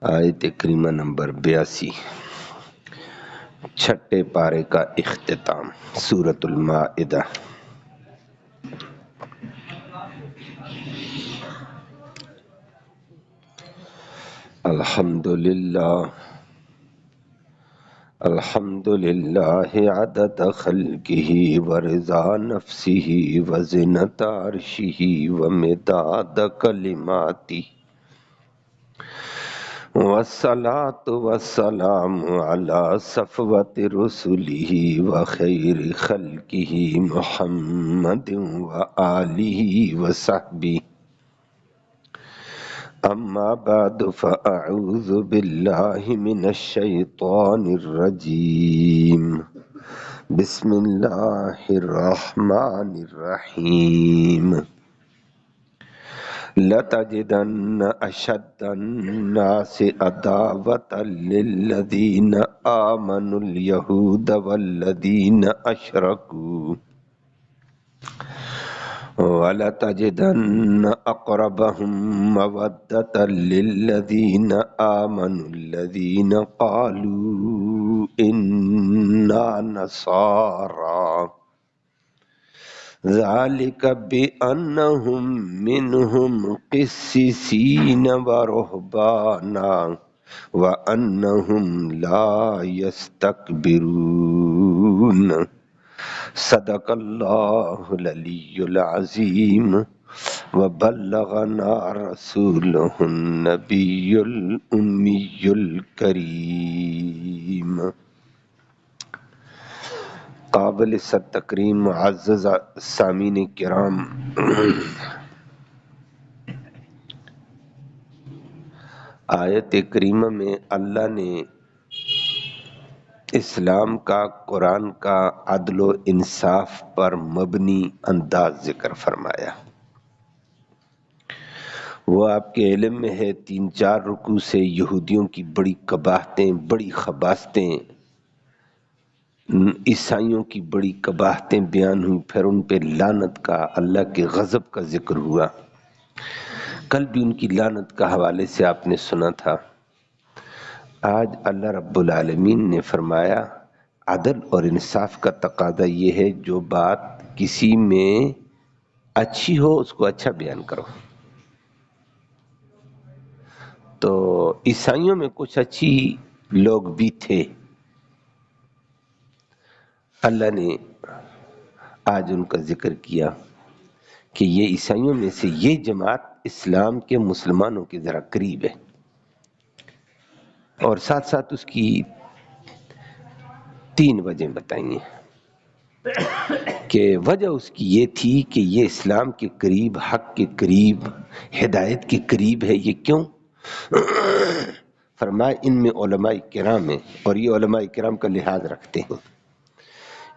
آیت کریمہ نمبر 82، چھٹے پارے کا اختتام، سورۃ المائدہ۔ الحمدللہ عدد خلقہ ورضا نفسہ وزنۃ عرشہ ومداد کلماتہ، والصلاة والسلام علی صفوت رسلہ وخیر خلقہ محمد وآلہ وصحبہ، اما بعد فاعوذ باللہ من الشیطان الرجیم، بسم اللہ الرحمن الرحیم۔ لَتَجِدَنَّ أَشَدَّ النَّاسِ عَدَاوَةً لِلَّذِينَ آمَنُوا الْيَهُودَ وَالَّذِينَ أَشْرَكُوا وَلَتَجِدَنَّ أَقْرَبَهُم مَّوَدَّةً لِلَّذِينَ آمَنُوا الَّذِينَ قَالُوا إِنَّا نَصَارَىٰ، ذَلِكَ بِأَنَّهُم مِّنْهُمْ قِسِّيسِينَ وَرُهْبَانًا وَأَنَّهُمْ لَا يَسْتَكْبِرُونَ۔ صدق اللہ العلی العظیم وبلغنا رسولہ النبی الامی الکریم۔ قابل صد تکریم معزز سامعین کرام، آیت کریمہ میں اللہ نے اسلام کا، قرآن کا عدل و انصاف پر مبنی انداز ذکر فرمایا۔ وہ آپ کے علم میں ہے 3-4 رکوع سے یہودیوں کی بڑی قباحتیں، بڑی خباثتیں، عیسائیوں کی بڑی قباحتیں بیان ہوئی، پھر ان پہ لعنت کا، اللہ کے غضب کا ذکر ہوا۔ کل بھی ان کی لعنت کا حوالے سے آپ نے سنا تھا۔ آج اللہ رب العالمین نے فرمایا عدل اور انصاف کا تقاضا یہ ہے جو بات کسی میں اچھی ہو اس کو اچھا بیان کرو۔ تو عیسائیوں میں کچھ اچھی لوگ بھی تھے، اللہ نے آج ان کا ذکر کیا کہ یہ عیسائیوں میں سے یہ جماعت اسلام کے مسلمانوں کے ذرا قریب ہے، اور ساتھ ساتھ اس کی 3 وجہ بتائیں گے کہ وجہ اس کی یہ تھی کہ یہ اسلام کے قریب، حق کے قریب، ہدایت کے قریب ہے۔ یہ کیوں؟ فرمایا ان میں علماء کرام ہیں، اور یہ علماء کرام کا لحاظ رکھتے ہیں،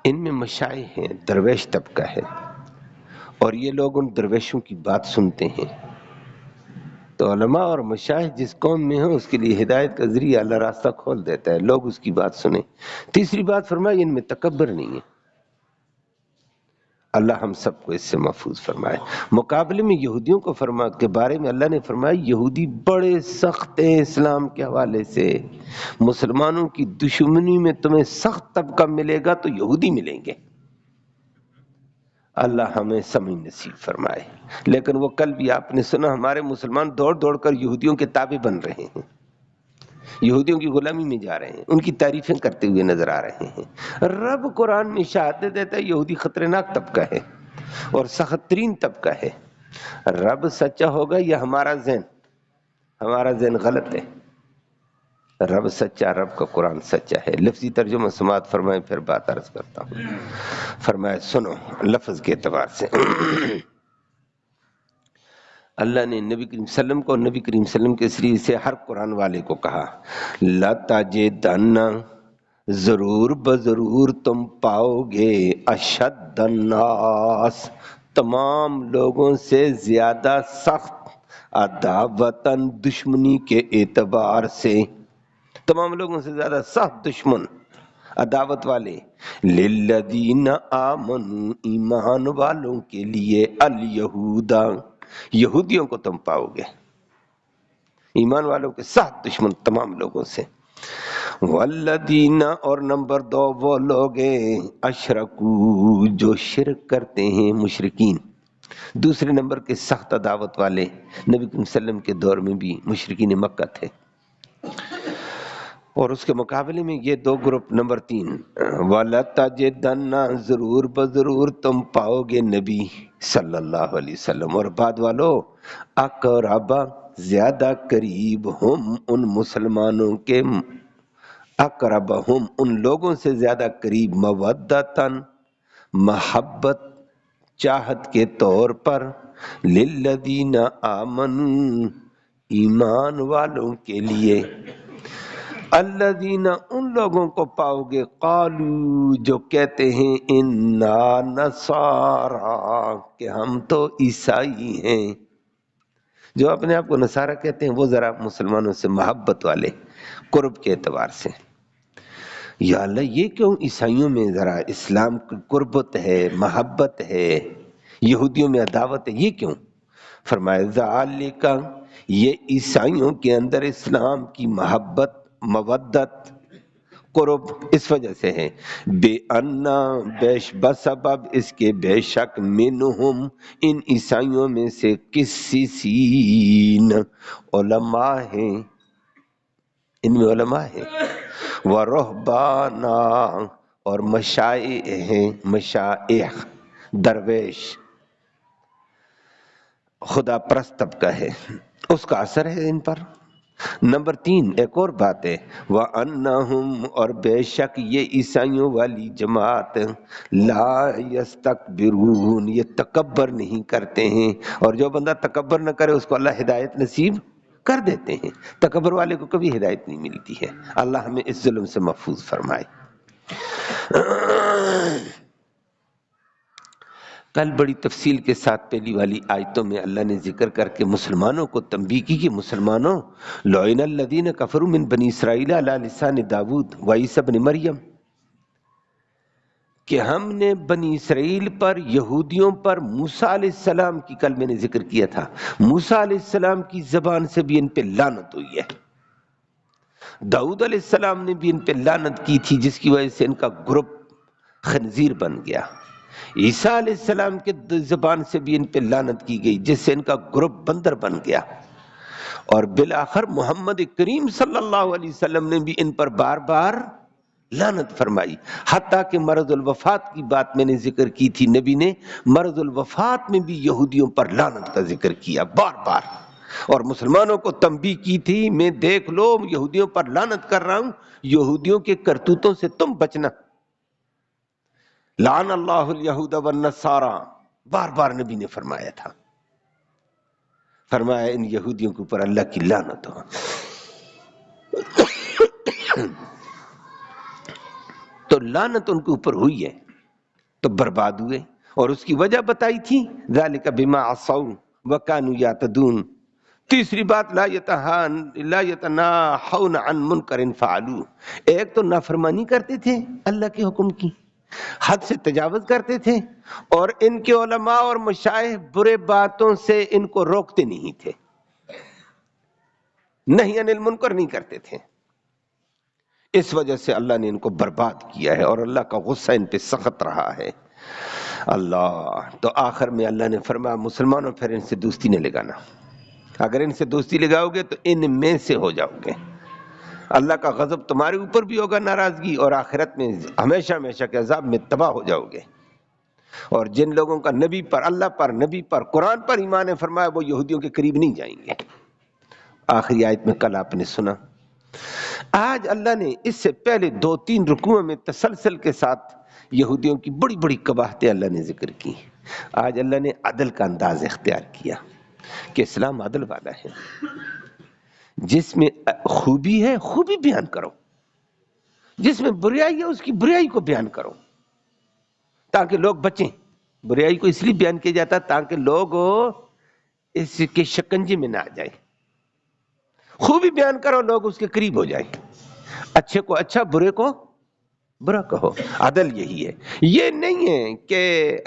ان میں مشائخ ہیں، درویش طبقہ ہے، اور یہ لوگ ان درویشوں کی بات سنتے ہیں۔ تو علماء اور مشائخ جس قوم میں ہیں اس کے لیے ہدایت کا ذریعہ اللہ راستہ کھول دیتا ہے، لوگ اس کی بات سنیں۔ تیسری بات فرمائی ان میں تکبر نہیں ہے، اللہ ہم سب کو اس سے محفوظ فرمائے۔ مقابلے میں یہودیوں کو کے بارے میں اللہ نے فرمایا یہودی بڑے سخت ہیں اسلام کے حوالے سے، مسلمانوں کی دشمنی میں تمہیں سخت طبقہ ملے گا تو یہودی ملیں گے۔ اللہ ہمیں سمجھ نصیب فرمائے۔ لیکن وہ کل بھی آپ نے سنا ہمارے مسلمان دوڑ دوڑ کر یہودیوں کے تابع بن رہے ہیں، یہودیوں کی غلامی میں جا رہے ہیں، ان کی تعریفیں کرتے ہوئے نظر آ رہے ہیں۔ رب قرآن میں شہادت دیتا ہے یہودی خطرناک طبقہ ہے اور سخت ترین طبقہ ہے۔ رب سچا ہوگا یا ہمارا ذہن غلط ہے؟ رب سچا، رب کا قرآن سچا ہے۔ لفظی ترجمہ سماعت فرمائیں، پھر بات عرض کرتا ہوں۔ فرمایا سنو لفظ کے اعتبار سے، اللہ نے نبی کریم صلی اللہ علیہ وسلم کو، نبی کریم صلی اللہ علیہ وسلم کے ذریعے سے ہر قرآن والے کو کہا لَتَجِدَنَّ، ضرور بضرور تم پاؤ گے، اشد الناس، تمام لوگوں سے زیادہ سخت، عداوتاً دشمنی کے اعتبار سے، تمام لوگوں سے زیادہ سخت دشمن، عداوت والے، للذین آمنوا، ایمان والوں کے لیے، الیہود، یہودیوں کو تم پاؤ گے۔ ایمان والوں کے ساتھ دشمن تمام لوگوں سے۔ والذین، اور نمبر 2 وہ لوگ ہیں اشرکو جو شرک کرتے ہیں، مشرکین۔ دوسرے نمبر کے سخت عداوت والے نبی صلی اللہ علیہ وسلم کے دور میں بھی مشرکین مکہ تھے، اور اس کے مقابلے میں یہ 2 گروپ نمبر 3، وَلَتَجِدَنَّ، ضرور بضرور تم پاؤ گے نبی صلی اللہ علیہ وسلم اور بعد والو، اقرب زیادہ قریب، ہم ان مسلمانوں کے، اقرب ہم ان لوگوں سے زیادہ قریب، مودتاً محبت چاہت کے طور پر، للذین آمنوا ایمان والوں کے لیے، الذین ان لوگوں کو پاؤ گے، قالوا جو کہتے ہیں، انا نصارا کہ ہم تو عیسائی ہیں، جو اپنے آپ کو نصارہ کہتے ہیں وہ ذرا مسلمانوں سے محبت والے، قرب کے اعتبار سے۔ یا اللہ یہ کیوں عیسائیوں میں ذرا اسلام کی قربت ہے، محبت ہے، یہودیوں میں عداوت ہے، یہ کیوں؟ فرمایا ذالک، یہ عیسائیوں کے اندر اسلام کی محبت، مودت، قرب اس وجہ سے ہے، بے انا بسبب اس کے، بے شک منہم ان عیسائیوں میں سے، قسیسین علماء ہیں، ان میں علماء ہیں، ورہبانا اور مشائخ ہیں، مشائخ درویش خدا پرست طبقہ ہے، اس کا اثر ہے ان پر۔ نمبر 3 ایک اور بات ہے، وَأَنَّهُمْ اور بے شک یہ عیسائیوں والی جماعت، لا یستکبرون یہ تکبر نہیں کرتے ہیں، اور جو بندہ تکبر نہ کرے اس کو اللہ ہدایت نصیب کر دیتے ہیں، تکبر والے کو کبھی ہدایت نہیں ملتی ہے، اللہ ہمیں اس ظلم سے محفوظ فرمائے۔ کل بڑی تفصیل کے ساتھ پہلی والی آیتوں میں اللہ نے ذکر کر کے مسلمانوں کو تنبیہ کی کہ مسلمانوں، لعن الذین کفروا من بنی اسرائیل علی لسان داود وعیسی ابن مریم، کہ ہم نے بنی اسرائیل پر، یہودیوں پر موسیٰ علیہ السلام کی، کل میں نے ذکر کیا تھا، موسیٰ علیہ السلام کی زبان سے بھی ان پہ لعنت ہوئی ہے، داؤد علیہ السلام نے بھی ان پہ لعنت کی تھی جس کی وجہ سے ان کا گروپ خنزیر بن گیا، عیسیٰ علیہ السلام کے زبان سے بھی ان پہ لعنت کی گئی جس سے ان کا گروپ بندر بن گیا، اور بالآخر محمد کریم صلی اللہ علیہ وسلم نے بھی ان پر بار بار لعنت فرمائی، حتیٰ کہ مرض الوفات کی بات میں نے ذکر کی تھی، نبی نے مرض الوفات میں بھی یہودیوں پر لعنت کا ذکر کیا بار بار، اور مسلمانوں کو تنبیہ کی تھی، میں دیکھ لو یہودیوں پر لعنت کر رہا ہوں، یہودیوں کے کرتوتوں سے تم بچنا، لعن اللہ الیہود والنصارى، بار بار نبی نے فرمایا تھا، فرمایا ان یہودیوں کے اوپر اللہ کی لعنت ہو۔ تو لعنت ان کے اوپر ہوئی ہے تو برباد ہوئے، اور اس کی وجہ بتائی تھی، ذالک بما عصوا وکانوا یعتدون۔ تیسری بات، لا یتناہون عن منکر فعلوہ، ایک تو نافرمانی کرتے تھے اللہ کے حکم کی، حد سے تجاوز کرتے تھے، اور ان کے علماء اور مشائخ برے باتوں سے ان کو روکتے نہیں تھے، نہی عن المنکر نہیں کرتے تھے، اس وجہ سے اللہ نے ان کو برباد کیا ہے، اور اللہ کا غصہ ان پہ سخت رہا ہے۔ اللہ تو آخر میں اللہ نے فرمایا مسلمانوں پھر ان سے دوستی نہ لگانا، اگر ان سے دوستی لگاؤ گے تو ان میں سے ہو جاؤ گے، اللہ کا غضب تمہارے اوپر بھی ہوگا، ناراضگی، اور آخرت میں ہمیشہ ہمیشہ کے عذاب میں تباہ ہو جاؤ گے۔ اور جن لوگوں کا نبی پر، اللہ پر، نبی پر، قرآن پر ایمان ہے، فرمایا وہ یہودیوں کے قریب نہیں جائیں گے۔ آخری آیت میں کل آپ نے سنا، آج اللہ نے اس سے پہلے 2-3 رکوعوں میں تسلسل کے ساتھ یہودیوں کی بڑی بڑی قباحتیں اللہ نے ذکر کی، آج اللہ نے عدل کا انداز اختیار کیا کہ اسلام عدل والا ہے، جس میں خوبی ہے خوبی بیان کرو، جس میں بریائی ہے اس کی بریائی کو بیان کرو تاکہ لوگ بچیں۔ بریائی کو اس لیے بیان کیا جاتا تاکہ لوگ اس کے شکنجے میں نہ آ جائیں، خوبی بیان کرو لوگ اس کے قریب ہو جائیں، اچھے کو اچھا برے کو برا کہو، عدل یہی ہے، یہ نہیں ہے کہ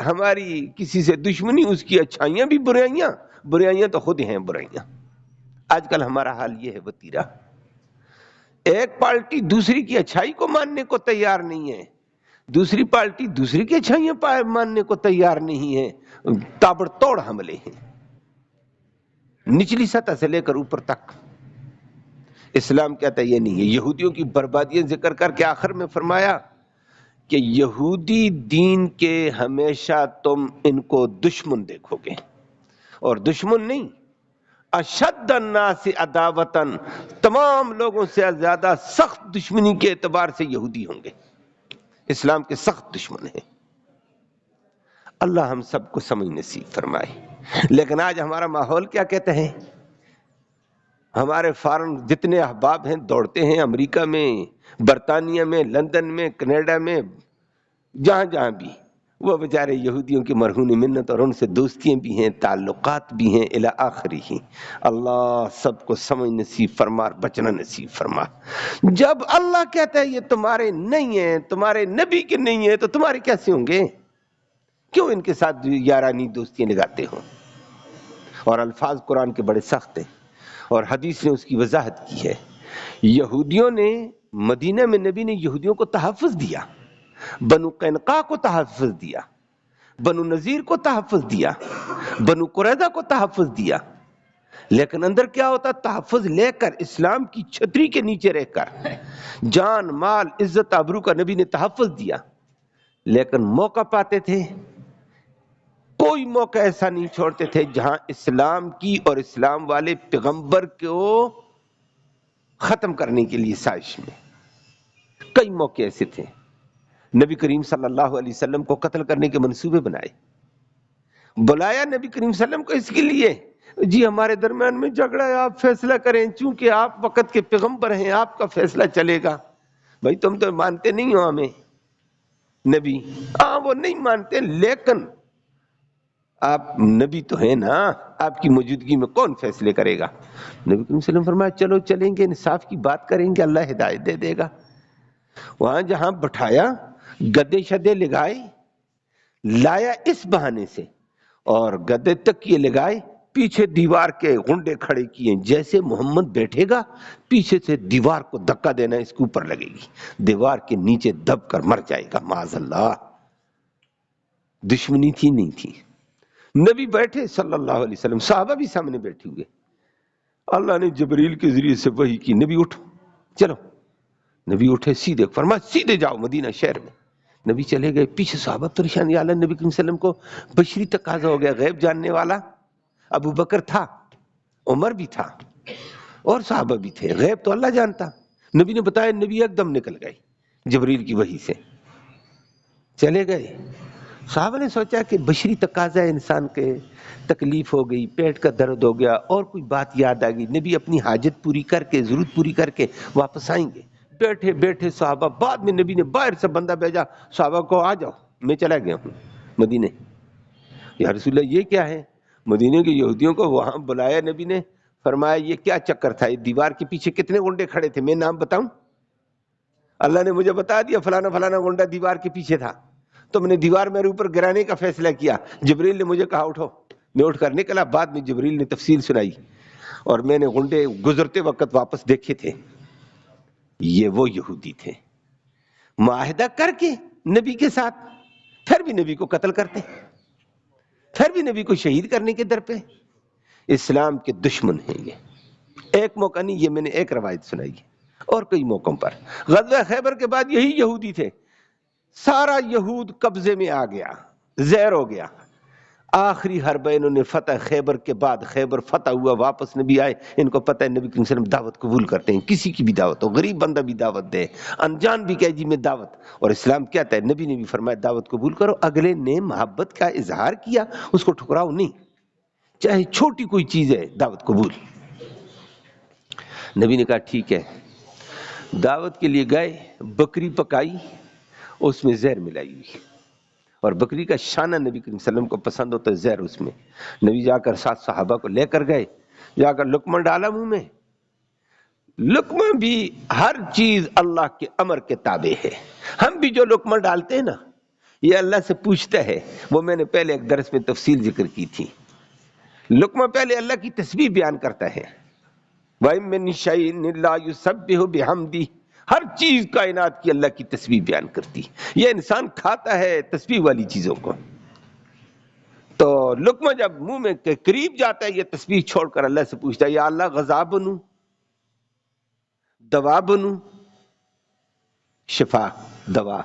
ہماری کسی سے دشمنی، اس کی اچھائیاں بھی برائیاں، برائیاں تو خود ہیں برائیاں، آج کل ہمارا حال یہ ہے وتیرا، ایک پارٹی دوسری کی اچھائی کو ماننے کو تیار نہیں ہے، دوسری پارٹی دوسری کی اچھائیاں ماننے کو تیار نہیں ہے، تابڑ توڑ حملے ہیں نچلی سطح سے لے کر اوپر تک۔ اسلام کہتا ہے یہ نہیں ہے۔ یہودیوں کی بربادیاں ذکر کر کے آخر میں فرمایا کہ یہودی دین کے ہمیشہ تم ان کو دشمن دیکھو گے، اور دشمن نہیں، اشد الناس عداوتاً، تمام لوگوں سے زیادہ سخت دشمنی کے اعتبار سے یہودی ہوں گے، اسلام کے سخت دشمن ہیں۔ اللہ ہم سب کو سمجھ نصیب فرمائے۔ لیکن آج ہمارا ماحول کیا کہتے ہیں؟ ہمارے فارن جتنے احباب ہیں دوڑتے ہیں امریکہ میں، برطانیہ میں، لندن میں، کینیڈا میں، جہاں جہاں بھی، وہ بیچارے یہودیوں کی مرہون منت اور ان سے دوستیاں بھی ہیں، تعلقات بھی ہیں الی آخری ہی۔ اللہ سب کو سمجھ نصیب فرما، بچنا نصیب فرما۔ جب اللہ کہتا ہے یہ تمہارے نہیں ہیں، تمہارے نبی کے نہیں ہیں، تو تمہارے کیسے ہوں گے؟ کیوں ان کے ساتھ یارانی دوستیاں لگاتے ہو؟ اور الفاظ قرآن کے بڑے سخت ہیں، اور حدیث نے اس کی وضاحت کی ہے۔ یہودیوں نے مدینہ میں، نبی نے یہودیوں کو تحفظ دیا، بنو قینقاع کو تحفظ دیا، بنو نذیر کو تحفظ دیا، بنو قریظہ کو تحفظ دیا، لیکن اندر کیا ہوتا؟ تحفظ لے کر اسلام کی چھتری کے نیچے رہ کر جان مال عزت آبرو کا نبی نے تحفظ دیا، لیکن موقع پاتے تھے، کوئی موقع ایسا نہیں چھوڑتے تھے جہاں اسلام کی اور اسلام والے پیغمبر کو ختم کرنے کے لیے سازش میں۔ کئی موقع ایسے تھے، نبی کریم صلی اللہ علیہ وسلم کو قتل کرنے کے منصوبے بنائے، بلایا نبی کریم صلی اللہ علیہ وسلم کو اس کے لیے، جی ہمارے درمیان میں جھگڑا ہے، آپ فیصلہ کریں، چونکہ آپ وقت کے پیغمبر ہیں، آپ کا فیصلہ چلے گا۔ بھائی تم تو مانتے نہیں ہو ہمیں نبی، وہ نہیں مانتے، لیکن آپ نبی تو ہیں نا، آپ کی موجودگی میں کون فیصلے کرے گا؟ نبی کریم صلی اللہ علیہ وسلم فرمایا چلو چلیں گے، انصاف کی بات کریں گے، اللہ ہدایت دے دے گا۔ وہاں جہاں بٹھایا، گدے شدے لگائے، لایا اس بہانے سے، اور گدے تک یہ لگائے، پیچھے دیوار کے گنڈے کھڑے کیے، جیسے محمد بیٹھے گا پیچھے سے دیوار کو دھکا دینا اس کے اوپر لگے گی، دیوار کے نیچے دب کر مر جائے گا معاذ اللہ۔ دشمنی تھی نہیں تھی، نبی بیٹھے صلی اللہ علیہ وسلم، صحابہ بھی سامنے بیٹھے ہوئے، اللہ نے جبریل کے ذریعے سے وحی کی، نبی اٹھو چلو۔ نبی اٹھے، سیدھے فرمایا سیدھے جاؤ مدینہ شہر میں۔ نبی چلے گئے، پیچھے صحابہ پریشان، یا اللہ، نبی کریم صلی اللہ علیہ وسلم کو بشری تقاضا ہو گیا، غیب جاننے والا ابو بکر تھا، عمر بھی تھا، اور صحابہ بھی تھے، غیب تو اللہ جانتا۔ نبی نے بتایا، نبی ایک دم نکل گئے جبریل کی وحی سے، چلے گئے۔ صحابہ نے سوچا کہ بشری تقاضا انسان کے، تکلیف ہو گئی، پیٹ کا درد ہو گیا، اور کوئی بات یاد آ گئی، نبی اپنی حاجت پوری کر کے، ضرورت پوری کر کے واپس آئیں گے۔ بیٹھے بیٹھے صحابہ، بعد میں نبی نے باہر سے بندہ بھیجا، صحابہ کو آ جاؤ، میں چلا گیا ہوں مدینے۔ یا رسول اللہ یہ کیا ہے؟ مدینے کے یہودیوں کو وہاں بلایا نبی نے، فرمایا یہ کیا چکر تھا؟ یہ دیوار کے پیچھے کتنے گنڈے کھڑے تھے، میں نام بتاؤں؟ اللہ نے مجھے بتا دیا فلانا فلانا گنڈا دیوار کے پیچھے تھا، تم نے دیوار میرے اوپر گرانے کا فیصلہ کیا، جبریل نے مجھے کہا اٹھو، میں اٹھ کر نکلا۔ بعد میں جبریل نے تفصیل سنائی، اور میں نے گنڈے گزرتے وقت واپس دیکھے تھے، یہ وہ یہودی تھے، معاہدہ کر کے نبی کے ساتھ، پھر بھی نبی کو قتل کرتے، پھر بھی نبی کو شہید کرنے کے در پہ، اسلام کے دشمن ہیں یہ۔ ایک موقع نہیں، یہ میں نے ایک روایت سنائی ہے، اور کئی موقعوں پر۔ غزوہ خیبر کے بعد یہی یہودی تھے، سارا یہود قبضے میں آ گیا، زہر ہو گیا، آخری حربہ انہوں نے فتح، خیبر کے بعد خیبر فتح ہوا، واپس نبی آئے، ان کو پتہ ہے نبی صلی اللہ علیہ وسلم دعوت قبول کرتے ہیں، کسی کی بھی دعوت ہو، غریب بندہ بھی دعوت دے، انجان بھی کہے جی میں دعوت، اور اسلام کہتا ہے، نبی نے بھی فرمایا دعوت قبول کرو، اگلے نے محبت کا اظہار کیا، اس کو ٹھکراؤ نہیں، چاہے چھوٹی کوئی چیز ہے، دعوت قبول۔ نبی نے کہا ٹھیک ہے، دعوت کے لیے گئے، بکری پکائی، اس میں زہر ملائی ہوئی، اور بکری کا شانہ نبی کریم صلی اللہ علیہ وسلم کو پسند ہوتا ہے، زہر اس میں۔ نبی جا کر ساتھ صحابہ کو لے کر گئے، جا کر لقمہ ڈالا منہ میں، لقمہ بھی ہر چیز اللہ کے امر کے تابع ہے، ہم بھی جو لقمہ ڈالتے ہیں نا، یہ اللہ سے پوچھتا ہے، وہ میں نے پہلے ایک درس میں تفصیل ذکر کی تھی، لقمہ پہلے اللہ کی تسبیح بیان کرتا ہے، وَإِن مِّن شَيْءٍ إِلَّا يُسَبِّحُ بِحَمْدِهِ، ہر چیز کائنات کی اللہ کی تسبیح بیان کرتی. یہ انسان کھاتا ہے تسبیح والی چیزوں کو، تو لقمہ جب منہ میں کے قریب جاتا ہے یہ تسبیح چھوڑ کر اللہ سے پوچھتا ہے یا اللہ غذا بنوں، دوا بنوں، شفا دوا،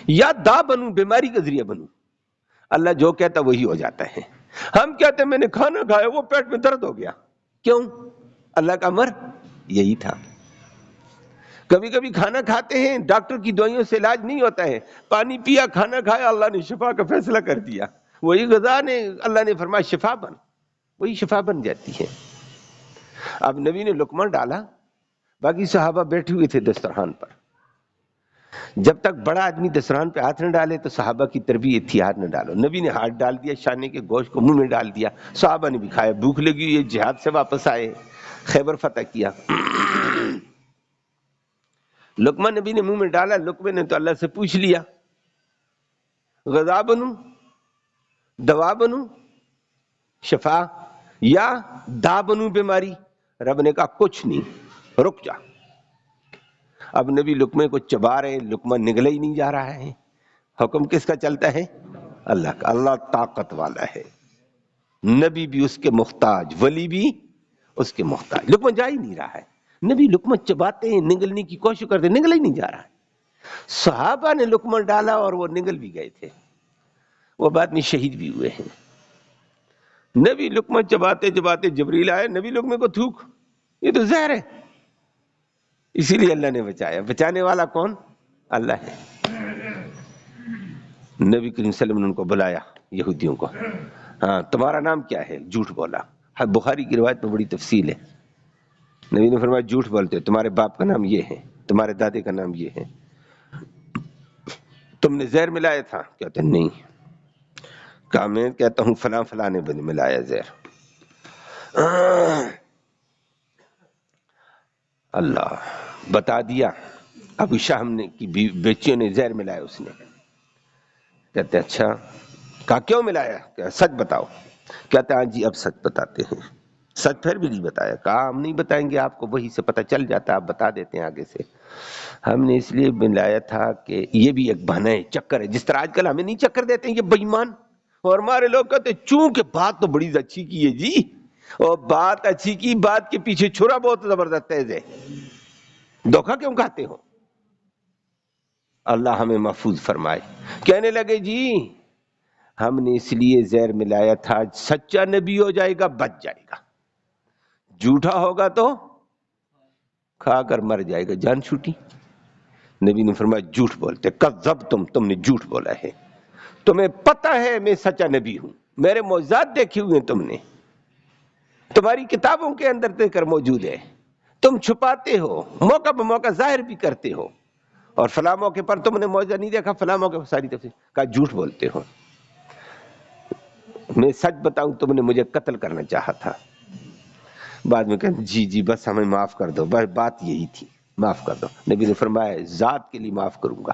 یا دا بنوں، بیماری کا ذریعہ بنوں. اللہ جو کہتا وہی ہو جاتا ہے. ہم کہتے ہیں میں نے کھانا کھایا وہ پیٹ میں درد ہو گیا، کیوں؟ اللہ کا امر یہی تھا. کبھی کبھی کھانا کھاتے ہیں ڈاکٹر کی دوائیوں سے علاج نہیں ہوتا ہے، پانی پیا، کھانا کھایا، اللہ نے شفا کا فیصلہ کر دیا، وہی غذا نے اللہ نے فرمایا شفا بن، وہی شفا بن جاتی ہے. اب نبی نے لقمہ ڈالا، باقی صحابہ بیٹھے ہوئے تھے دسترخوان پر. جب تک بڑا آدمی دسترخوان پہ ہاتھ نہ ڈالے تو صحابہ کی تربیت تھی ہاتھ نہ ڈالو. نبی نے ہاتھ ڈال دیا، شانے کے گوشت کو منہ میں ڈال دیا، صحابہ نے بھی کھایا. بھوک لگی، یہ جہاد سے واپس آئے، خیبر فتح کیا. لقمہ نبی نے منہ میں ڈالا، لقمے نے تو اللہ سے پوچھ لیا غذا بنوں، دوا بنوں، شفا، یا دا بنوں بیماری؟ رب نے کہا کچھ نہیں، رک جا. اب نبی لقمے کو چبا رہے، لقمہ نگلا ہی نہیں جا رہا ہے. حکم کس کا چلتا ہے؟ اللہ کا. اللہ طاقت والا ہے، نبی بھی اس کے محتاج، ولی بھی اس کے محتاج. لقمہ جا ہی نہیں رہا ہے. نبی لقمہ چباتے ہیں، نگلنے کی کوشش کرتے، نگل ہی نہیں جا رہا ہے. صحابہ نے لقمہ ڈالا اور وہ نگل بھی گئے تھے، وہ بعد میں شہید بھی ہوئے ہیں. نبی لقمہ چباتے چباتے جبریل آئے، نبی لقمے کو تھوک، یہ تو زہر ہے. اسی لیے اللہ نے بچایا. بچانے والا کون؟ اللہ ہے. نبی کریم صلی اللہ علیہ وسلم نے ان کو بلایا، یہودیوں کو. ہاں تمہارا نام کیا ہے؟ جھوٹ بولا. بخاری کی روایت میں بڑی تفصیل ہے. نبی نے فرمایا جھوٹ بولتے، تمہارے باپ کا نام یہ ہے، تمہارے دادے کا نام یہ ہے. تم نے زہر ملایا تھا؟ کہتے نہیں. کہا میں کہتا ہوں فلاں فلاں نے ملایا زہر. اللہ بتا دیا. ابو شاہم نے کی بیچیوں نے زہر ملایا اس نے. کہتے اچھا. کہا کیوں ملایا؟ کہ سچ بتاؤ. کہتے ہاں جی اب سچ بتاتے ہیں. سچ پھر بھی نہیں بتایا. کہا ہم نہیں بتائیں گے آپ کو، وہی سے پتہ چل جاتا، آپ بتا دیتے ہیں آگے سے. ہم نے اس لیے ملایا تھا کہ یہ بھی ایک بہانہ ہے، چکر ہے. جس طرح آج کل ہمیں نہیں چکر دیتے ہیں یہ بے ایمان، اور ہمارے لوگ کہتے ہیں چونکہ بات تو بڑی اچھی کی ہے جی، اور بات اچھی کی، بات کے پیچھے چھرا بہت زبردست تیز ہے، دھوکہ کیوں کھاتے ہو؟ اللہ ہمیں محفوظ فرمائے. کہنے لگے جی ہم نے اس لیے زہر ملایا تھا، سچا نبی ہو جائے گا بچ جائے گا، جھوٹا ہوگا تو کھا کر مر جائے گا، جان چھوٹی. نبی نے فرمایا جھوٹ بولتے، کذبتم، تم نے جھوٹ بولا ہے. تمہیں پتہ ہے میں سچا نبی ہوں، میرے معجزات دیکھے ہوئے تم نے، تمہاری کتابوں کے اندر ذکر موجود ہے، تم چھپاتے ہو، موقع بہ موقع ظاہر بھی کرتے ہو، اور فلاں موقع پر تم نے معجزہ نہیں دیکھا، فلاں موقع پر ساری تفصیل. کہا جھوٹ بولتے ہو، میں سچ بتاؤں تم نے مجھے قتل کرنا چاہا تھا. بعد میں کہا جی جی بس ہمیں معاف کر دو، بس بات یہی تھی، معاف کر دو. نبی نے فرمایا ذات کے لیے معاف کروں گا.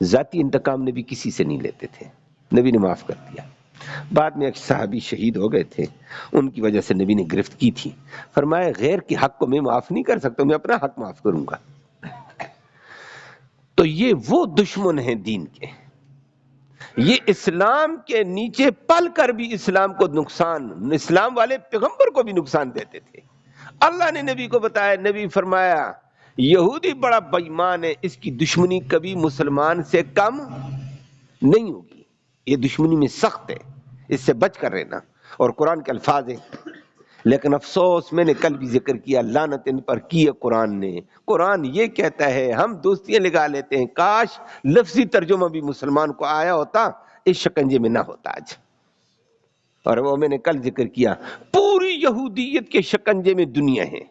ذاتی انتقام نبی کسی سے نہیں لیتے تھے، نبی نے معاف کر دیا. بعد میں ایک صحابی شہید ہو گئے تھے، ان کی وجہ سے نبی نے گرفت کی تھی. فرمایا غیر کے حق کو میں معاف نہیں کر سکتا، میں اپنا حق معاف کروں گا. تو یہ وہ دشمن ہیں دین کے، یہ اسلام کے نیچے پل کر بھی اسلام کو نقصان، اسلام والے پیغمبر کو بھی نقصان دیتے تھے. اللہ نے نبی کو بتایا، نبی فرمایا یہودی بڑا بے ایمان ہے، اس کی دشمنی کبھی مسلمان سے کم نہیں ہوگی، یہ دشمنی میں سخت ہے، اس سے بچ کر رہنا. اور قرآن کے الفاظ ہیں. لیکن افسوس، میں نے کل بھی ذکر کیا، لعنت ان پر کی ہے قرآن نے. قرآن یہ کہتا ہے، ہم دوستیاں لگا لیتے ہیں، کاش لفظی ترجمہ بھی مسلمان کو آیا ہوتا، اس شکنجے میں نہ ہوتا آج. اور وہ میں نے کل ذکر کیا، پوری یہودیت کے شکنجے میں دنیا ہے.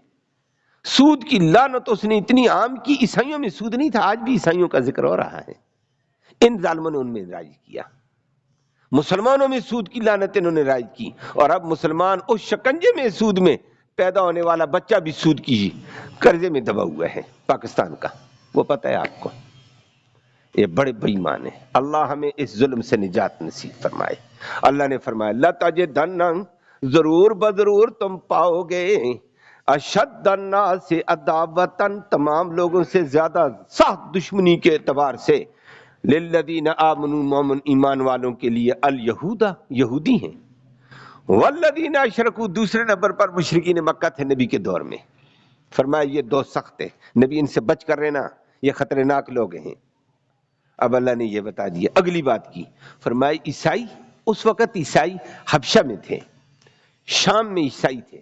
سود کی لعنت اس نے اتنی عام کی، عیسائیوں میں سود نہیں تھا، آج بھی عیسائیوں کا ذکر ہو رہا ہے، ان ظالموں نے ان میں راج کیا. مسلمانوں میں سود کی لعنت انہوں نے رائج کی، اور اب مسلمان اس شکنجے میں، سود میں پیدا ہونے والا بچہ بھی سود کی قرضے میں دبا ہوا ہے پاکستان کا، وہ پتہ ہے آپ کو. یہ بڑے بے ایمان ہیں. اللہ ہمیں اس ظلم سے نجات نصیب فرمائے. اللہ نے فرمایا لَتَجِدَنَّ، ضرور بضرور تم پاؤ گے، اشد الناس عداوتن، تمام لوگوں سے زیادہ سخت دشمنی کے اعتبار سے، للذین آمنوا، مومن ایمان والوں کے لیے، الیہودا یہودی ہیں، والذین اشرکوا، دوسرے نمبر پر مشرکین مکہ تھے نبی کے دور میں۔ فرمایا یہ دو سخت ہیں، نبی ان سے بچ کر رہنا، یہ خطرناک لوگ ہیں۔ اب اللہ نے یہ بتا دیا، اگلی بات کی، فرمایا عیسائی، اس وقت عیسائی حبشہ میں تھے، شام میں عیسائی تھے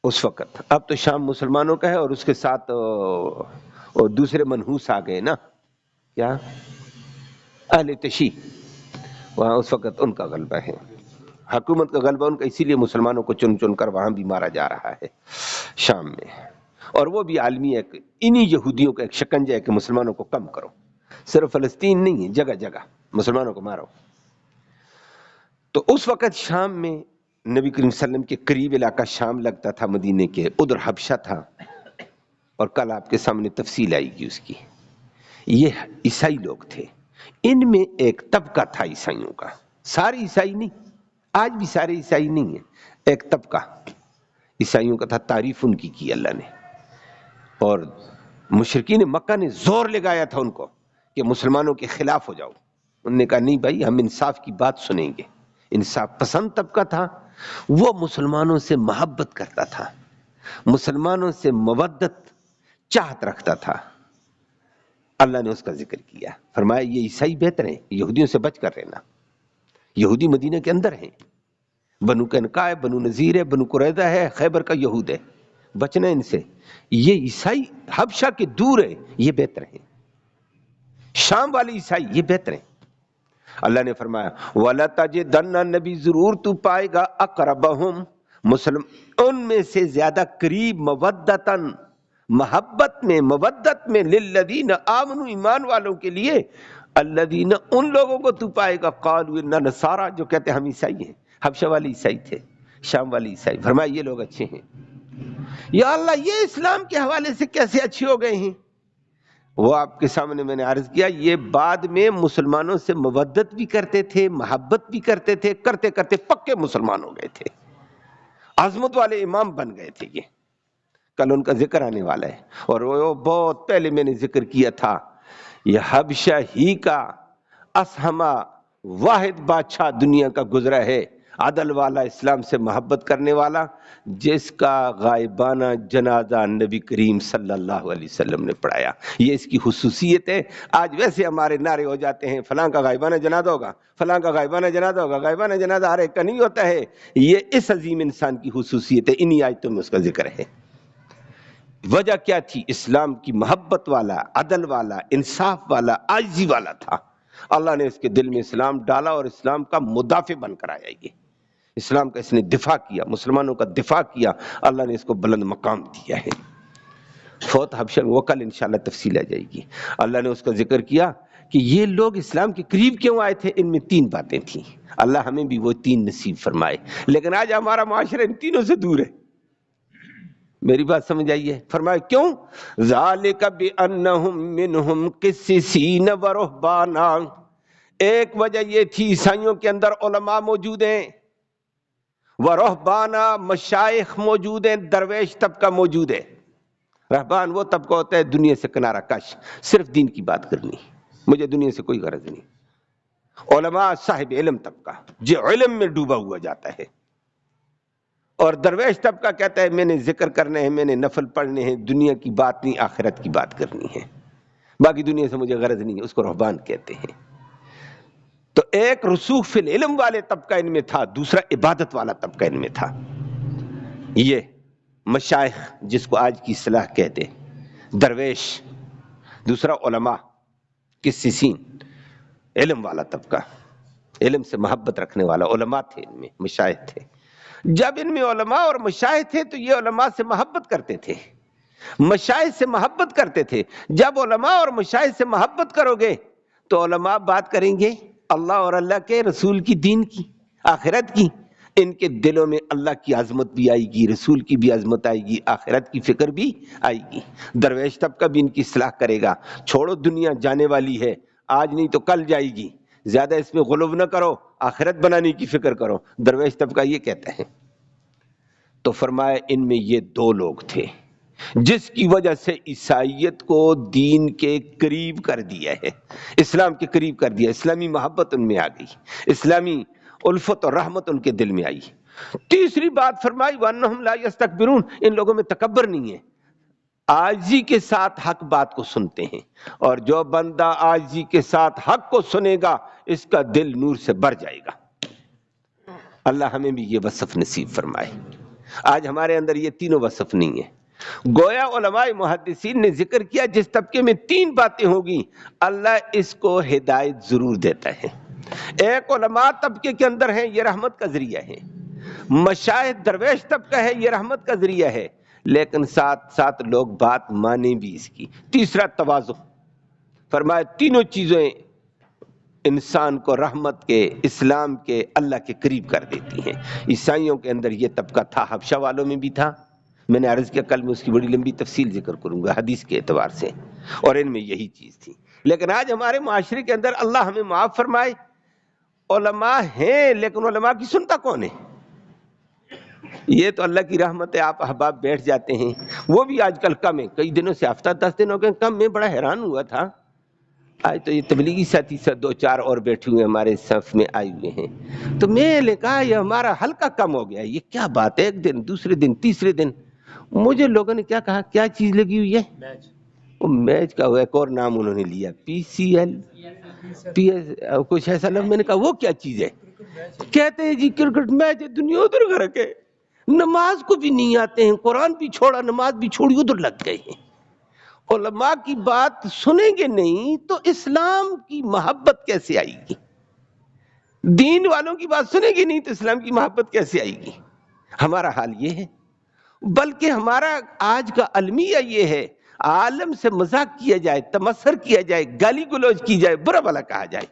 اس وقت، اب تو شام مسلمانوں کا ہے اور اس کے ساتھ اور دوسرے منحوس آ گئے نا، کیا اہل تشیع، وہاں اس وقت ان کا غلبہ ہے، حکومت کا غلبہ ان کا، اسی لیے مسلمانوں کو چن چن کر وہاں بھی مارا جا رہا ہے شام میں، اور وہ بھی عالمی ہے، انہی یہودیوں کا ایک شکنجہ ہے کہ مسلمانوں کو کم کرو، صرف فلسطین نہیں ہے، جگہ جگہ مسلمانوں کو مارو۔ تو اس وقت شام میں نبی کریم صلی اللہ علیہ وسلم کے قریب علاقہ شام لگتا تھا مدینے کے، ادھر حبشہ تھا، اور کل آپ کے سامنے تفصیل آئے گی اس کی۔ یہ عیسائی لوگ تھے، ان میں ایک طبقہ تھا عیسائیوں کا، سارے عیسائی نہیں، آج بھی سارے عیسائی نہیں ہیں، ایک طبقہ عیسائیوں کا تھا، تعریف ان کی اللہ نے، اور مشرکین مکہ نے زور لگایا تھا ان کو کہ مسلمانوں کے خلاف ہو جاؤ، انہوں نے کہا نہیں بھائی، ہم انصاف کی بات سنیں گے۔ انصاف پسند طبقہ تھا، وہ مسلمانوں سے محبت کرتا تھا، مسلمانوں سے مودت چاہت رکھتا تھا۔ اللہ نے اس کا ذکر کیا، فرمایا یہ عیسائی بہتر ہیں، یہودیوں سے بچ کر رہنا، یہودی مدینہ کے اندر ہیں، بنو قینقاع ہے، بنو نذیر ہے، بنو قریظہ ہے، خیبر کا یہود ہے، بچنا ان سے۔ یہ عیسائی حبشہ کے دور ہے، یہ بہتر ہیں، شام والے عیسائی یہ بہتر ہیں۔ اللہ نے فرمایا وَلَتَجِدَنَّ، نبی ضرور تو پائے گا، اقربہم، مسلم ان میں سے زیادہ قریب، مودتاً محبت میں، مودت میں، للذین آمنوا ایمان والوں کے لیے، الذین ان لوگوں کو تو پائے گا، قالوا انا نصارى، جو کہتے ہیں ہم عیسائی ہیں، حبشہ والے عیسائی تھے، شام والے عیسائی۔ فرمایا یہ لوگ اچھے ہیں۔ یا اللہ یہ اسلام کے حوالے سے کیسے اچھے ہو گئے ہیں؟ وہ آپ کے سامنے میں نے عرض کیا، یہ بعد میں مسلمانوں سے مودت بھی کرتے تھے، محبت بھی کرتے تھے، کرتے کرتے پکے مسلمان ہو گئے تھے، عظمت والے امام بن گئے تھے۔ یہ کل ان کا ذکر آنے والا ہے، اور وہ بہت پہلے میں نے ذکر کیا تھا، یہ حبشہ ہی کا اسہمہ واحد بادشاہ دنیا کا گزرا ہے، عدل والا، اسلام سے محبت کرنے والا، جس کا غائبانہ جنازہ نبی کریم صلی اللہ علیہ وسلم نے پڑھایا۔ یہ اس کی خصوصیت ہے۔ آج ویسے ہمارے نعرے ہو جاتے ہیں، فلاں کا غائبانہ جنازہ ہوگا، فلاں کا غائبانہ جنازہ ہوگا، غائبانہ جنازہ ہر ایک کا نہیں ہوتا ہے۔ یہ اس عظیم انسان کی خصوصیت ہے، انہی آیتوں میں اس کا ذکر ہے۔ وجہ کیا تھی؟ اسلام کی محبت والا، عدل والا، انصاف والا، عاجزی والا تھا۔ اللہ نے اس کے دل میں اسلام ڈالا اور اسلام کا مدافع بن کر آیا، یہ اسلام کا اس نے دفاع کیا، مسلمانوں کا دفاع کیا، اللہ نے اس کو بلند مقام دیا ہے۔ فوت حبشہ، وہ کل انشاءاللہ تفصیل آ جائے گی۔ اللہ نے اس کا ذکر کیا کہ یہ لوگ اسلام کے قریب کیوں آئے تھے، ان میں تین باتیں تھیں، اللہ ہمیں بھی وہ تین نصیب فرمائے۔ لیکن آج ہمارا معاشرہ ان تینوں سے دور ہے، میری بات سمجھ آئیے؟ فرمایا کیوں؟ ذالک بانہم منہم قسیسین و رہبانا، ایک وجہ یہ تھی عیسائیوں کے اندر علماء موجود ہیں، و رہبانا مشائخ موجود ہیں، درویش طبقہ موجود ہے۔ رہبان وہ طبقہ ہوتا ہے دنیا سے کنارہ کش، صرف دین کی بات کرنی، مجھے دنیا سے کوئی غرض نہیں۔ علماء صاحب علم طبقہ، جو علم میں ڈوبا ہوا جاتا ہے، اور درویش طبقہ کہتا ہے میں نے ذکر کرنے ہیں، میں نے نفل پڑھنے ہیں، دنیا کی بات نہیں، آخرت کی بات کرنی ہے، باقی دنیا سے مجھے غرض نہیں ہے، اس کو رہبان کہتے ہیں۔ تو ایک رسوخ فی العلم والے طبقہ ان میں تھا، دوسرا عبادت والا طبقہ ان میں تھا، یہ مشائخ جس کو آج کی اصطلاح کہتے ہیں، درویش، دوسرا علماء، قسیسین، علم والا طبقہ، علم سے محبت رکھنے والا، علماء تھے ان میں، مشائخ تھے۔ جب ان میں علماء اور مشائخ تھے تو یہ علماء سے محبت کرتے تھے، مشائخ سے محبت کرتے تھے۔ جب علماء اور مشائخ سے محبت کرو گے تو علماء بات کریں گے اللہ اور اللہ کے رسول کی، دین کی، آخرت کی، ان کے دلوں میں اللہ کی عظمت بھی آئے گی، رسول کی بھی عظمت آئے گی، آخرت کی فکر بھی آئے گی۔ درویش طبقہ بھی ان کی اصلاح کرے گا، چھوڑو دنیا جانے والی ہے، آج نہیں تو کل جائے گی، زیادہ اس میں غلو نہ کرو، آخرت بنانے کی فکر کرو، درویش طبقہ یہ کہتا ہے۔ تو فرمایا ان میں یہ دو لوگ تھے جس کی وجہ سے عیسائیت کو دین کے قریب کر دیا ہے، اسلام کے قریب کر دیا، اسلامی محبت ان میں آ گئی، اسلامی الفت اور رحمت ان کے دل میں آئی۔ تیسری بات فرمائی وَأَنَّهُمْ لَا يَسْتَكْبِرُونَ، ان لوگوں میں تکبر نہیں ہے، عاجزی کے ساتھ حق بات کو سنتے ہیں، اور جو بندہ عاجزی کے ساتھ حق کو سنے گا اس کا دل نور سے بھر جائے گا۔ اللہ ہمیں بھی یہ وصف نصیب فرمائے۔ آج ہمارے اندر یہ تینوں وصف نہیں ہے۔ گویا علماء محدثین نے ذکر کیا جس طبقے میں تین باتیں ہوگی اللہ اس کو ہدایت ضرور دیتا ہے۔ ایک علماء طبقے کے اندر ہے، یہ رحمت کا ذریعہ ہے، مشائخ درویش طبقہ ہے، یہ رحمت کا ذریعہ ہے، لیکن ساتھ ساتھ لوگ بات مانیں بھی اس کی۔ تیسرا تواضع، فرمایا تینوں چیزیں انسان کو رحمت کے، اسلام کے، اللہ کے قریب کر دیتی ہیں۔ عیسائیوں کے اندر یہ طبقہ تھا، حبشہ والوں میں بھی تھا، میں نے عرض کیا کل میں اس کی بڑی لمبی تفصیل ذکر کروں گا حدیث کے اعتبار سے، اور ان میں یہی چیز تھی۔ لیکن آج ہمارے معاشرے کے اندر اللہ ہمیں معاف فرمائے، علماء ہیں لیکن علماء کی سنتا کون ہے؟ یہ تو اللہ کی رحمت ہے، آپ احباب بیٹھ جاتے ہیں، وہ بھی آج کل کم ہے، کئی دنوں سے ہفتہ 10 دن ہو گئے کم، میں بڑا حیران ہوا تھا۔ آج تو یہ تبلیغی ساتھی سے 2-4 اور بیٹھے ہوئے ہمارے صف میں آئے ہوئے ہیں، تو میں نے کہا یہ ہمارا حلقہ کم ہو گیا، یہ کیا بات ہے؟ ایک دن، دوسرے دن، تیسرے دن مجھے لوگوں نے کیا کہا، کیا چیز لگی ہوئی ہے؟ وہ میچ کا ایک اور نام انہوں نے لیا، پی سی ایل، پی ایس، کچھ ایسا لفظ۔ میں نے کہا وہ کیا چیز ہے؟ کہتے ہیں جی کرکٹ میچ ہے، دنیا ادھر کر کے نماز کو بھی نہیں آتے ہیں، قرآن بھی چھوڑا، نماز بھی چھوڑی، ادھر لگ گئے ہیں۔ علماء کی بات سنیں گے نہیں تو اسلام کی محبت کیسے آئے گی؟ دین والوں کی بات سنیں گے نہیں تو اسلام کی محبت کیسے آئے گی؟ ہمارا حال یہ ہے، بلکہ ہمارا آج کا المیہ یہ ہے، عالم سے مذاق کیا جائے، تمسخر کیا جائے، گالی گلوچ کی جائے، برا بھلا کہا جائے۔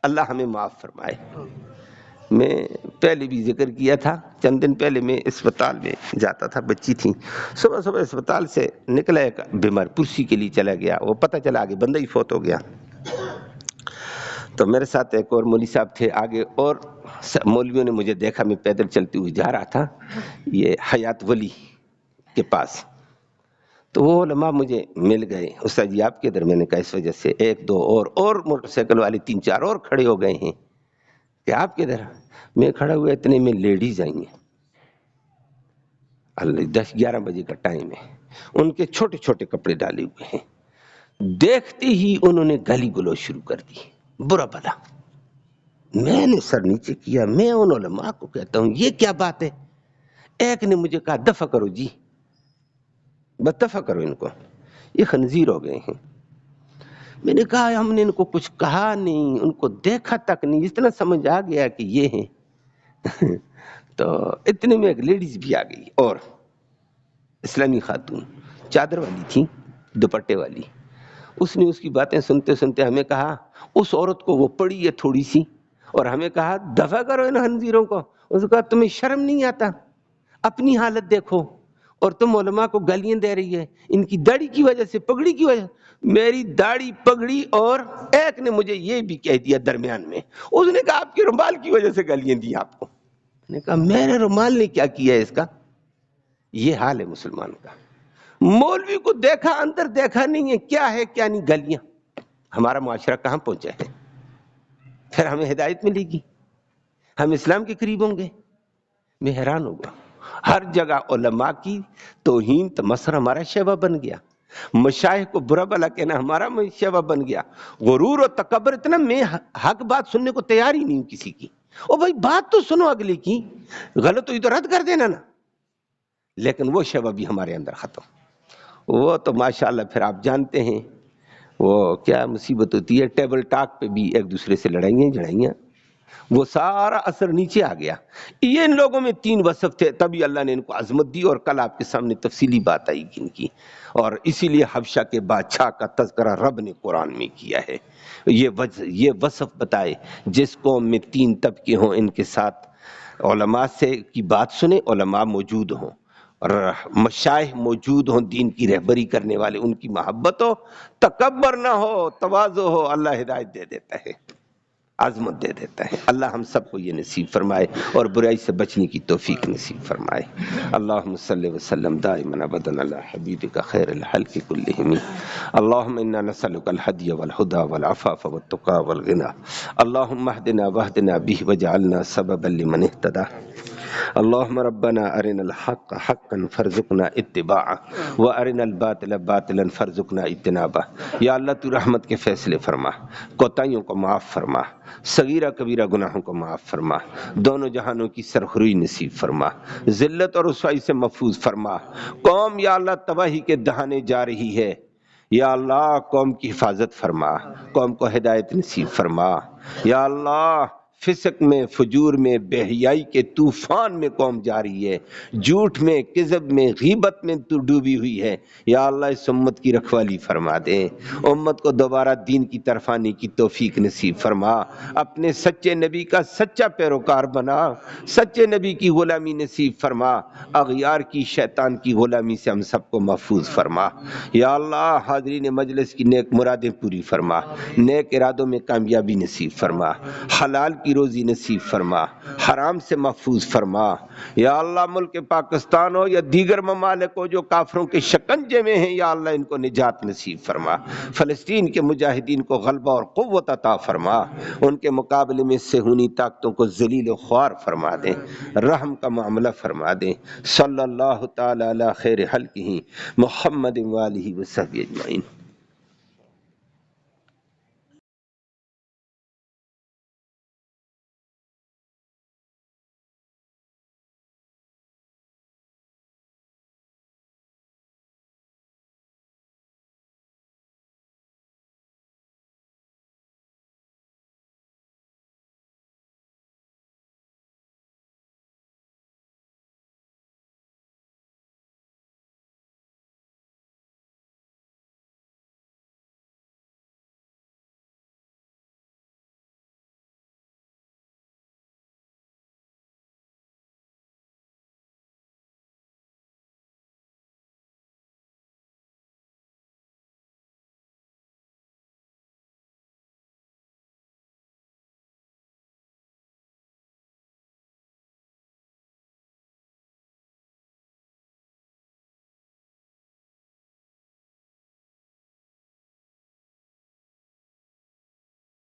اللہ ہمیں معاف فرمائے۔ میں پہلے بھی ذکر کیا تھا، چند دن پہلے میں اسپتال میں جاتا تھا، بچی تھی، صبح صبح اسپتال سے نکلا، ایک بیمار پرسی کے لیے چلا گیا، وہ پتہ چلا آگے بندہ ہی فوت ہو گیا۔ تو میرے ساتھ ایک اور مولوی صاحب تھے آگے، اور مولویوں نے مجھے دیکھا، میں پیدل چلتے ہوئے جا رہا تھا یہ حیات ولی کے پاس، تو وہ علماء مجھے مل گئے، استاد جی آپ کے ادھر؟ میں نے کہا اس وجہ سے 1-2 اور موٹر سائیکل والے 3-4 اور کھڑے ہو گئے ہیں کہ آپ کے ادھر؟ میں کھڑا ہوا، اتنے میں لیڈیز آئی ہیں، 10-11 بجے کا ٹائم ہے، ان کے چھوٹے چھوٹے کپڑے ڈالے ہوئے ہیں، دیکھتے ہی انہوں نے گالی گلوچ شروع کر دی، برا بھلا۔ میں نے سر نیچے کیا، میں ان علماء کو کہتا ہوں یہ کیا بات ہے؟ ایک نے مجھے کہا دفع کرو جی، بس دفع کرو ان کو، یہ خنزیر ہو گئے ہیں۔ میں نے کہا ہم نے ان کو کچھ کہا نہیں، ان کو دیکھا تک نہیں، اتنا سمجھ آ گیا کہ یہ ہیں۔ تو اتنے میں ایک لیڈیز بھی آ گئی، اور اسلامی خاتون، چادر والی تھی، دوپٹے والی، اس نے اس کی باتیں سنتے سنتے ہمیں کہا، اس عورت کو وہ پڑی ہے تھوڑی سی، اور ہمیں کہا دفع کرو ان خنزیروں کو۔ اس نے کہا تمہیں شرم نہیں آتا؟ اپنی حالت دیکھو، اور تم علماء کو گالیاں دے رہی ہے ان کی داڑھی کی وجہ سے، پگڑی کی وجہ۔ میری داڑھی، پگڑی، اور ایک نے مجھے یہ بھی کہہ دیا درمیان میں، اس نے کہا آپ کے رومال کی وجہ سے گالیاں دی آپ کو۔ میں نے کہا میرے رومال نے کیا کیا ہے اس کا؟ یہ حال ہے مسلمان کا، مولوی کو دیکھا اندر دیکھا نہیں ہے، کیا ہے کیا نہیں، گالیاں۔ ہمارا معاشرہ کہاں پہنچا ہے؟ پھر ہمیں ہدایت ملے گی؟ ہم اسلام کے قریب ہوں گے؟ میں حیران ہوگا، ہر جگہ علماء کی توہین تمسخر ہمارا شیوا بن گیا، مشائخ کو برا بھلا کہنا ہمارا شیوا بن گیا، غرور و تکبر اتنا، میں حق بات سننے کو تیار ہی نہیں ہوں کسی کی۔ او بھائی بات تو سنو اگلے کی، غلط ہوئی تو رد کر دینا نا، لیکن وہ شیوا بھی ہمارے اندر ختم۔ وہ تو ماشاءاللہ پھر آپ جانتے ہیں وہ کیا مصیبت ہوتی ہے، ٹیبل ٹاک پہ بھی ایک دوسرے سے لڑائیاں جڑائیاں، وہ سارا اثر نیچے آ گیا۔ یہ ان لوگوں میں 3 وصف تھے، تبھی اللہ نے ان کو عظمت دی، اور کل آپ کے سامنے تفصیلی بات آئی ان کی، اور اسی لیے حبشہ کے بادشاہ کا تذکرہ رب نے قرآن میں کیا ہے۔ یہ وصف بتائے جس قوم میں 3 طبقے ہوں، ان کے ساتھ علماء سے کی بات سنیں، علماء موجود ہوں، اور مشائخ موجود ہوں، دین کی رہبری کرنے والے، ان کی محبت ہو، تکبر نہ ہو، تواضع ہو، اللہ ہدایت دے دیتا ہے۔ عظمت دے دیتا ہے۔ اللہ ہم سب کو یہ نصیب فرمائے اور برائی سے بچنے کی توفیق نصیب فرمائے۔ اللہم صلی وسلم دائما ابدا علی حبیبک خیر الخلق کلہم۔ اللہم انا نسألک الہدی والہدی والعفاف والتقی والغنی۔ اللہم اہدنا واہدنا بہ واجعلنا سببا لمن اہتدی۔ اللہم ربنا ارنا الحق حقا فارزقنا اتباعہ وارنا الباطل باطلا فارزقنا اجتنابہ۔ یا اللہ تو رحمت کے فیصلے فرما، کوتاہیوں کو معاف فرما، صغیرہ کبیرہ گناہوں کو معاف فرما، دونوں جہانوں کی سرخروئی نصیب فرما، ذلت اور رسوائی سے محفوظ فرما۔ قوم یا اللہ تباہی کے دہانے جا رہی ہے، یا اللہ قوم کی حفاظت فرما، قوم کو ہدایت نصیب فرما۔ یا اللہ فسق میں، فجور میں، بے حیائی کے طوفان میں قوم جا رہی ہے، جھوٹ میں، کذب میں، غیبت میں تو ڈوبی ہوئی ہے، یا اللہ اس امت کی رکھوالی فرما دے، امت کو دوبارہ دین کی طرف آنے کی توفیق نصیب فرما، اپنے سچے نبی کا سچا پیروکار بنا، سچے نبی کی غلامی نصیب فرما، اغیار کی، شیطان کی غلامی سے ہم سب کو محفوظ فرما۔ یا اللہ حاضرین مجلس کی نیک مرادیں پوری فرما، نیک ارادوں میں کامیابی نصیب فرما، حلال کی روزی نصیب فرما، حرام سے محفوظ فرما۔ یا اللہ ملک پاکستان ہو یا دیگر ممالک ہو جو کافروں کے شکنجے میں ہیں، یا اللہ ان کو نجات نصیب فرما، فلسطین کے مجاہدین کو غلبہ اور قوت عطا فرما، ان کے مقابلے میں صہیونی طاقتوں کو ذلیل و خوار فرما دیں، رحم کا معاملہ فرما دیں۔ صلی اللہ تعالی علی خیر خلقہ محمد وآلہ وصحبہ اجمعین۔